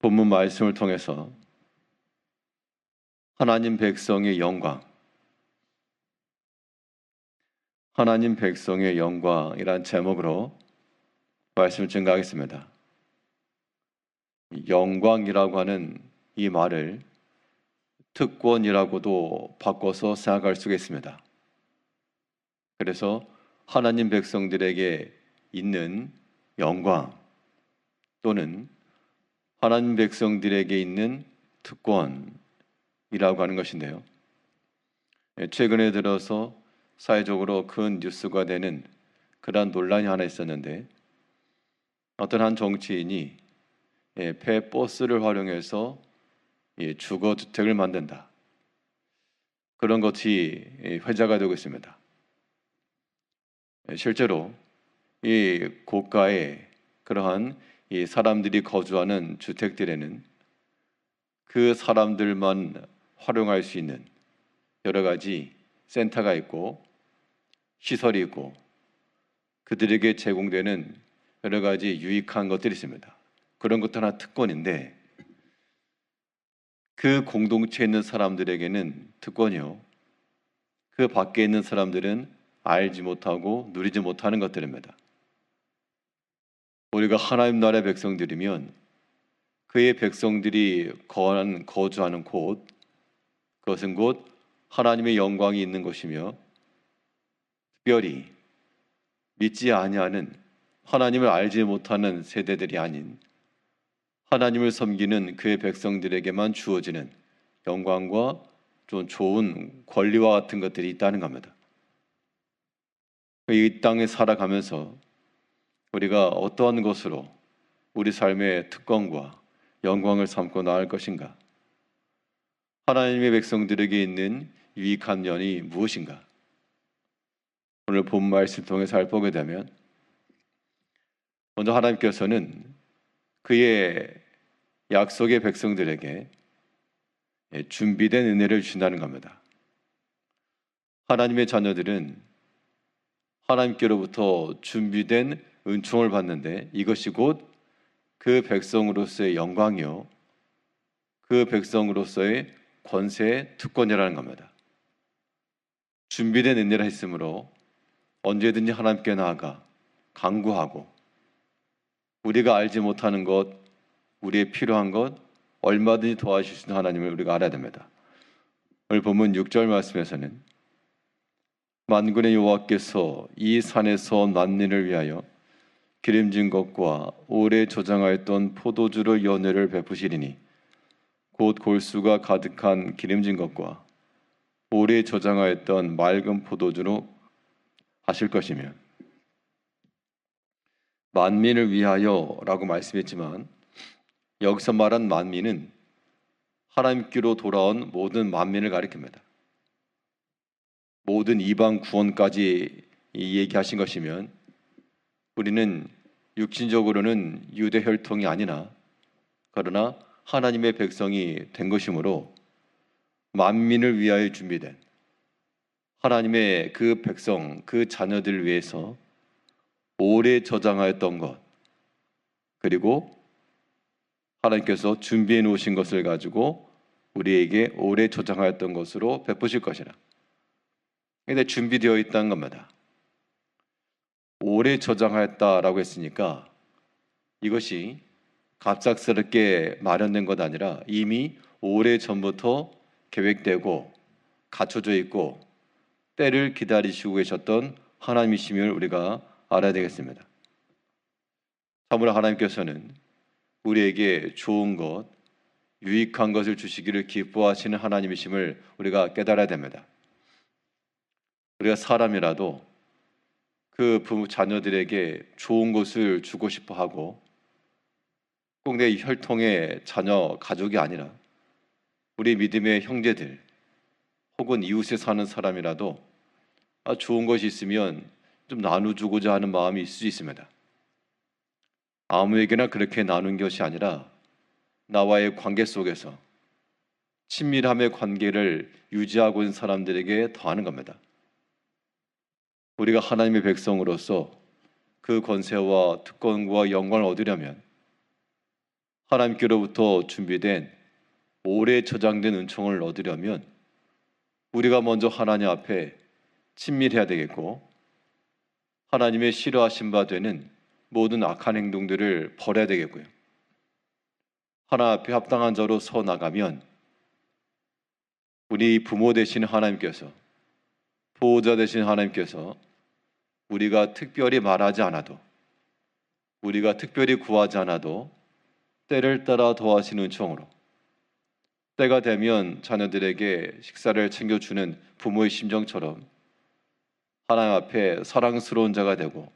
본문 말씀을 통해서 하나님 백성의 영광, 하나님 백성의 영광이란 제목으로 말씀을 증거하겠습니다. 영광이라고 하는 이 말을 특권이라고도 바꿔서 생각할 수가 있습니다. 그래서 하나님 백성들에게 있는 영광 또는 하나님 백성들에게 있는 특권이라고 하는 것인데요. 최근에 들어서 사회적으로 큰 뉴스가 되는 그러한 논란이 하나 있었는데, 어떤 한 정치인이 폐버스를 활용해서 주거주택을 만든다, 그런 것이 회자가 되고 있습니다. 실제로 이 고가의 그러한 이 사람들이 거주하는 주택들에는 그 사람들만 활용할 수 있는 여러 가지 센터가 있고 시설이 있고 그들에게 제공되는 여러 가지 유익한 것들이 있습니다. 그런 것도 하나 특권인데, 그 공동체에 있는 사람들에게는 특권이요, 그 밖에 있는 사람들은 알지 못하고 누리지 못하는 것들입니다. 우리가 하나님 나라의 백성들이면 그의 백성들이 거주하는 곳, 그것은 곧 하나님의 영광이 있는 곳이며, 특별히 믿지 아니하는, 하나님을 알지 못하는 세대들이 아닌 하나님을 섬기는 그의 백성들에게만 주어지는 영광과 좀 좋은 권리와 같은 것들이 있다는 겁니다. 이 땅에 살아가면서 우리가 어떠한 것으로 우리 삶의 특권과 영광을 삼고 나갈 것인가? 하나님의 백성들에게 있는 유익한 면이 무엇인가? 오늘 본 말씀 통해서 살펴보게 되면, 먼저 하나님께서는 그의 약속의 백성들에게 준비된 은혜를 주신다는 겁니다. 하나님의 자녀들은 하나님께로부터 준비된 은총을 받는데, 이것이 곧 그 백성으로서의 영광이요, 그 백성으로서의 권세의 특권이라는 겁니다. 준비된 은혜라 했으므로 언제든지 하나님께 나아가 간구하고, 우리가 알지 못하는 것, 우리의 필요한 것 얼마든지 도와주실 수 있는 하나님을 우리가 알아야 됩니다. 오늘 본문 6절 말씀에서는 만군의 여호와께서 이 산에서 만민을 위하여 기름진 것과 오래 저장하였던 포도주로 연회를 베푸시리니, 곧 골수가 가득한 기름진 것과 오래 저장하였던 맑은 포도주로 하실 것이며, 만민을 위하여라고 말씀했지만 여기서 말한 만민은 하나님께로 돌아온 모든 만민을 가리킵니다. 모든 이방 구원까지 얘기하신 것이면 우리는 육신적으로는 유대 혈통이 아니나 그러나 하나님의 백성이 된 것이므로 만민을 위하여 준비된 하나님의 그 백성, 그 자녀들을 위해서 오래 저장하였던 것, 그리고 하나님께서 준비해 놓으신 것을 가지고 우리에게 오래 저장하였던 것으로 베푸실 것이라. 근데 준비되어 있다는 겁니다. 오래 저장하였다라고 했으니까 이것이 갑작스럽게 마련된 것 아니라 이미 오래 전부터 계획되고 갖춰져 있고 때를 기다리시고 계셨던 하나님이심을 우리가 알아야 되겠습니다. 참으로 하나님께서는 우리에게 좋은 것, 유익한 것을 주시기를 기뻐하시는 하나님이심을 우리가 깨달아야 됩니다. 우리가 사람이라도 그 부모 자녀들에게 좋은 것을 주고 싶어 하고, 꼭 내 혈통의 자녀, 가족이 아니라 우리 믿음의 형제들 혹은 이웃에 사는 사람이라도 좋은 것이 있으면 좀 나눠주고자 하는 마음이 있을 수 있습니다. 아무에게나 그렇게 나눈 것이 아니라 나와의 관계 속에서 친밀함의 관계를 유지하고 있는 사람들에게 더하는 겁니다. 우리가 하나님의 백성으로서 그 권세와 특권과 영광을 얻으려면 하나님께로부터 준비된 오래 저장된 은총을 얻으려면 우리가 먼저 하나님 앞에 친밀해야 되겠고, 하나님의 싫어하신 바 되는 모든 악한 행동들을 버려야 되겠고요. 하나님 앞에 합당한 자로 서 나가면 우리 부모 되신 하나님께서, 보호자 되신 하나님께서 우리가 특별히 말하지 않아도, 우리가 특별히 구하지 않아도 때를 따라 더하시는 은총으로 때가 되면 자녀들에게 식사를 챙겨주는 부모의 심정처럼 하나님 앞에 사랑스러운 자가 되고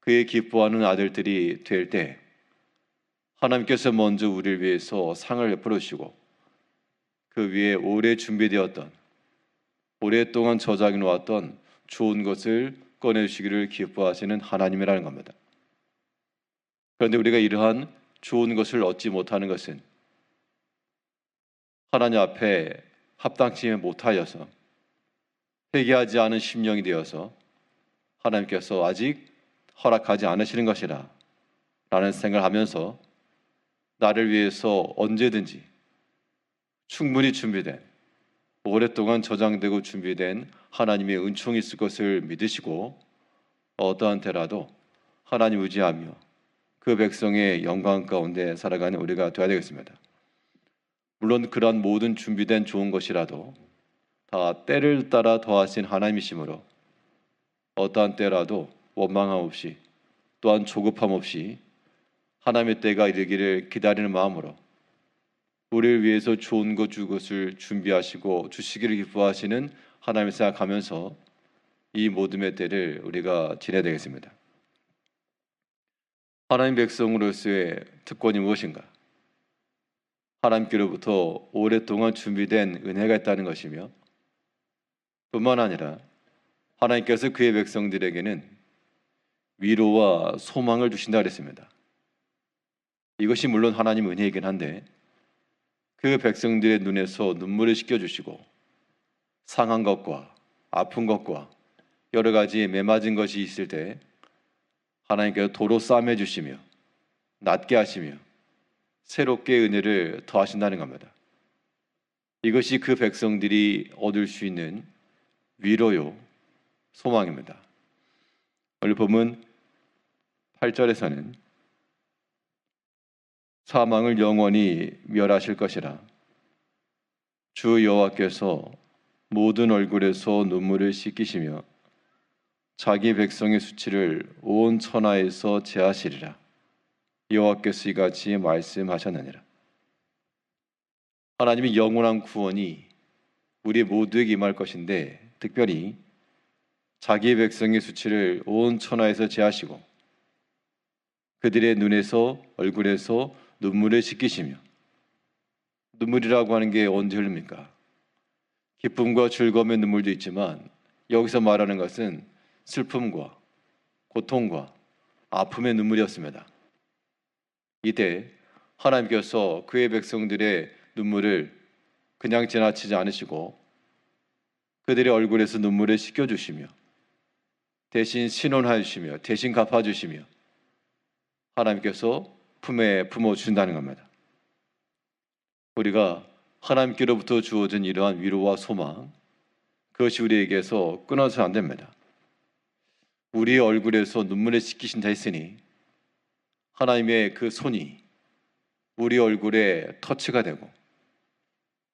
그의 기뻐하는 아들들이 될 때 하나님께서 먼저 우리를 위해서 상을 베풀어 주시고 그 위에 오래 준비되었던, 오랫동안 저장해 놓았던 좋은 것을 꺼내주시기를 기뻐하시는 하나님이라는 겁니다. 그런데 우리가 이러한 좋은 것을 얻지 못하는 것은 하나님 앞에 합당치 못하여서, 회개하지 않은 심령이 되어서 하나님께서 아직 허락하지 않으시는 것이라 라는 생각을 하면서 나를 위해서 언제든지 충분히 준비된, 오랫동안 저장되고 준비된 하나님의 은총이 있을 것을 믿으시고 어떠한 때라도 하나님 의지하며 그 백성의 영광 가운데 살아가는 우리가 되어야 되겠습니다. 물론 그러한 모든 준비된 좋은 것이라도 다 때를 따라 더하신 하나님이시므로 어떠한 때라도 원망함 없이, 또한 조급함 없이 하나님의 때가 이르기를 기다리는 마음으로 우리를 위해서 좋은 것 줄 것을 준비하시고 주시기를 기뻐하시는 하나님을 생각하면서 이 모둠의 때를 우리가 지내야 되겠습니다. 하나님 백성으로서의 특권이 무엇인가? 하나님께로부터 오랫동안 준비된 은혜가 있다는 것이며, 뿐만 아니라 하나님께서 그의 백성들에게는 위로와 소망을 주신다 그랬습니다. 이것이 물론 하나님 은혜이긴 한데 그 백성들의 눈에서 눈물을 씻겨주시고 상한 것과 아픈 것과 여러 가지 매맞은 것이 있을 때 하나님께서 도로 싸매 주시며 낫게 하시며 새롭게 은혜를 더하신다는 겁니다. 이것이 그 백성들이 얻을 수 있는 위로요, 소망입니다. 오늘 본문 8절에서는 사망을 영원히 멸하실 것이라 주 여호와께서 모든 얼굴에서 눈물을 씻기시며 자기 백성의 수치를 온 천하에서 제하시리라. 여호와께서 이같이 말씀하셨느니라. 하나님의 영원한 구원이 우리 모두에게 임할 것인데, 특별히 자기 백성의 수치를 온 천하에서 제하시고 그들의 눈에서, 얼굴에서 눈물을 씻기시며, 눈물이라고 하는 게 언제 흐릅니까? 기쁨과 즐거움의 눈물도 있지만 여기서 말하는 것은 슬픔과 고통과 아픔의 눈물이었습니다. 이때 하나님께서 그의 백성들의 눈물을 그냥 지나치지 않으시고 그들의 얼굴에서 눈물을 씻겨주시며 대신 신원하여 주시며 대신 갚아주시며 하나님께서 품에 품어주신다는 겁니다. 우리가 하나님께로부터 주어진 이러한 위로와 소망, 그것이 우리에게서 끊어서는 안 됩니다. 우리의 얼굴에서 눈물을 씻기신다 했으니 하나님의 그 손이 우리 얼굴에 터치가 되고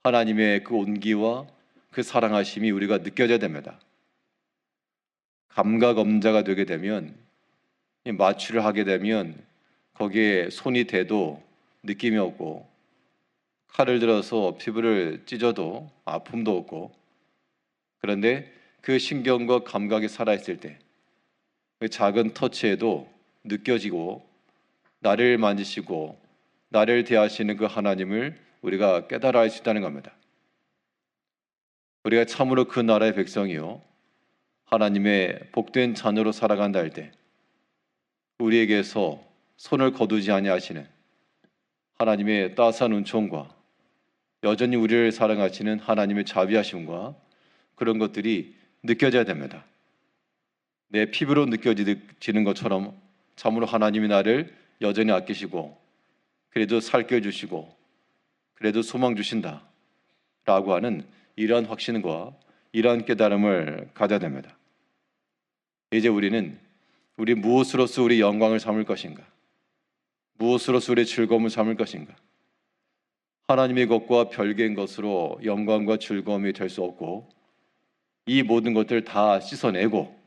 하나님의 그 온기와 그 사랑하심이 우리가 느껴져야 됩니다. 감각엄자가 되게 되면, 마취를 하게 되면 거기에 손이 대도 느낌이 없고 칼을 들어서 피부를 찢어도 아픔도 없고, 그런데 그 신경과 감각이 살아있을 때 그 작은 터치에도 느껴지고 나를 만지시고 나를 대하시는 그 하나님을 우리가 깨달아 알 수 있다는 겁니다. 우리가 참으로 그 나라의 백성이요 하나님의 복된 자녀로 살아간다 할 때 우리에게서 손을 거두지 아니하시는 하나님의 따스한 은총과 여전히 우리를 사랑하시는 하나님의 자비하심과 그런 것들이 느껴져야 됩니다. 내 피부로 느껴지는 것처럼 참으로 하나님이 나를 여전히 아끼시고 그래도 살겨 주시고 그래도 소망 주신다라고 하는 이러한 확신과 이러한 깨달음을 가져야 됩니다. 이제 우리는 우리 무엇으로서 우리 영광을 삼을 것인가? 무엇으로서 우리 즐거움을 삼을 것인가? 하나님의 것과 별개인 것으로 영광과 즐거움이 될 수 없고 이 모든 것들 다 씻어내고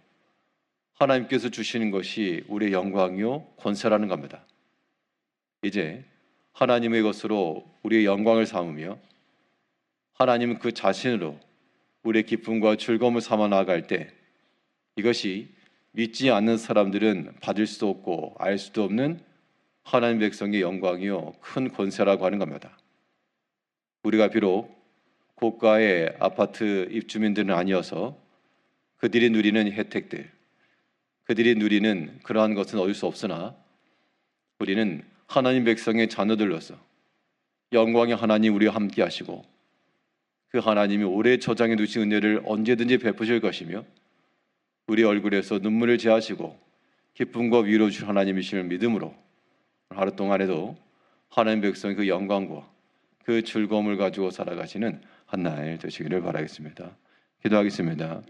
하나님께서 주시는 것이 우리의 영광이요 권세라는 겁니다. 이제 하나님의 것으로 우리의 영광을 삼으며 하나님 그 자신으로 우리의 기쁨과 즐거움을 삼아 나아갈 때 이것이 믿지 않는 사람들은 받을 수도 없고 알 수도 없는 하나님 백성의 영광이요 큰 권세라고 하는 겁니다. 우리가 비록 고가의 아파트 입주민들은 아니어서 그들이 누리는 혜택들, 그들이 누리는 그러한 것은 얻을 수 없으나 우리는 하나님 백성의 자녀들로서 영광의 하나님 우리와 함께 하시고 그 하나님이 오래 저장해 두신 은혜를 언제든지 베푸실 것이며 우리 얼굴에서 눈물을 제하시고 기쁨과 위로 주실 하나님이심을 믿음으로 하루 동안에도 하나님 백성의 그 영광과 그 즐거움을 가지고 살아가시는 한날 되시기를 바라겠습니다. 기도하겠습니다.